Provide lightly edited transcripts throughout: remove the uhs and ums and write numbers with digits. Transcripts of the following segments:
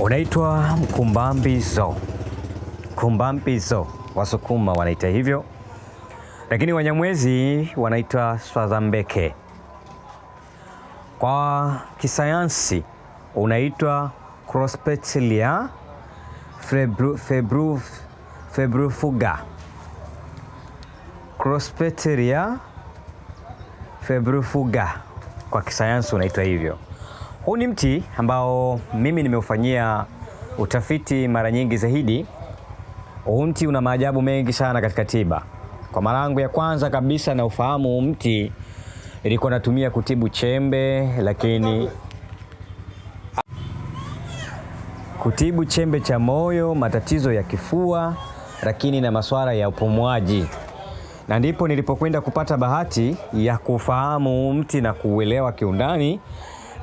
unaitwa mkumbambizo. Kumbambizo, Wasukuma wanaita hivyo, lakini Wanyamwezi wanaita swazambeke. Kwa kisayansi unaitwa Crosspetelia februfuga. Crosspetelia februfuga kwa kisayansi unaitwa hivyo. Huu ni mti ambao mimi nimeufanyia utafiti mara nyingi zaidi. Huu mti una maajabu mengi sana katika tiba. Kwa mara yangu ya kwanza kabisa na ufahamu mti, nilikuwa natumia kutibu chembe, lakini kutibu chembe cha moyo, matatizo ya kifua, lakini na masuala ya upumuaji. Na ndipo nilipokwenda kupata bahati ya kufahamu mti na kuuelewa kiundani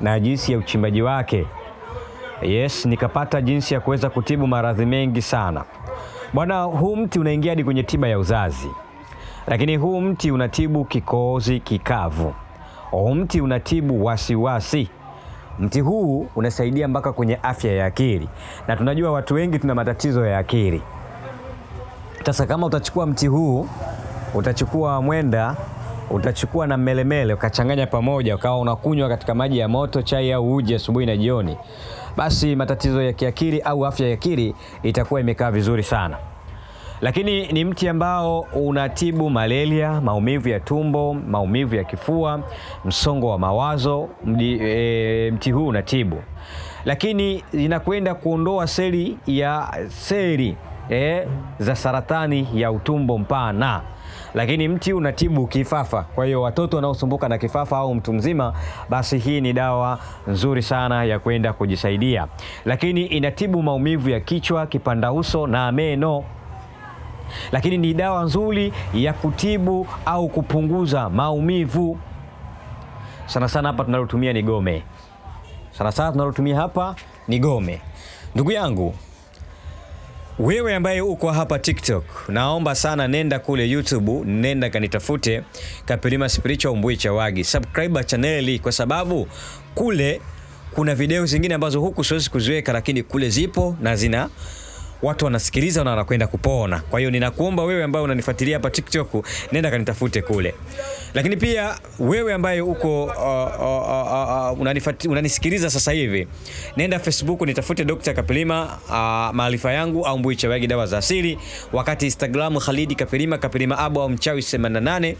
na jinsi ya uchimbaji wake. Yes, nikapata jinsi ya kuweza kutibu maradhi mengi sana. Bwana, huu mti unaingia hadi kwenye tiba ya uzazi. Lakini huu mti unatibu kikohozi kikavu. Huu mti unatibu wasiwasi. Mti huu unasaidia mpaka kwenye afya ya akili. Na tunajua watu wengi tuna matatizo ya akili. Sasa kama utachukua mti huu, utachukua mwenda, utachukua na melemele, ukachanganya pamoja, ukawa unakunywa katika maji ya moto, chai au uji asubuhi na jioni, basi matatizo ya kiakili au afya ya akili itakuwa imekaa vizuri sana. Lakini ni mti ambao unatibu malaria, maumivu ya tumbo, maumivu ya kifua, msongo wa mawazo. Mti huu unatibu. Lakini inakwenda kuondoa seli za saratani ya utumbo mpana. Lakini mti unatibu kifafa. Kwa hiyo watoto wanaosumbuka na kifafa au mtu mzima, basi hii ni dawa nzuri sana ya kwenda kujisaidia. Lakini inatibu maumivu ya kichwa, kipanda uso na meno. Lakini ni dawa nzuri ya kutibu au kupunguza maumivu. Sana sana hapa tunalotumia ni gome. Ndugu yangu, wewe ambaye uko hapa TikTok, naomba sana nenda kule YouTube, nenda kanitafute Kapilima Spiritual Mbwicha Wagi. Subscribe channel kwa sababu kule kuna video zingine ambazo huku siwezi kuziweka, lakini kule zipo na zina watu wanasikiliza na wanakwenda kupona. Kwa hiyo ninakuomba wewe ambaye unanifuatilia hapa TikTok, nenda kanitafute kule. Lakini pia wewe ambaye uko unanisikiliza sasa hivi, nenda Facebook nitafute Dr. Kapilima maarifa yangu au Mbwicha Wagi dawa za asili, wakati Instagram Khalidi Kapilima Abu au Mchawi 88,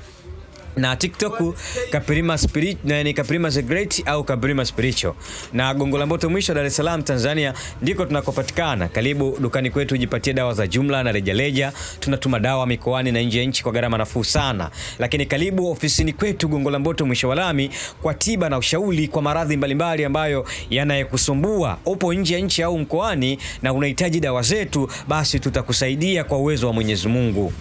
na TikTok Kapilima Spirit na ni Kapilima the Great au Kapilima Spiritual. Na Gongo la Mboto mwisho Dar es Salaam Tanzania ndiko tunakopatikana. Karibu dukani kwetu ujipatie dawa za jumla na rejareja. Tunatuma dawa mikoani na nje ya nchi kwa gharama nafuu sana. Lakini karibu ofisini kwetu Gongo la Mboto mwisho wa lami kwa tiba na ushauri kwa maradhi mbalimbali ambayo yanayekusumbua. Upo nje ya nchi au mkoani na unahitaji dawa zetu, basi tutakusaidia kwa uwezo wa Mwenyezi Mungu.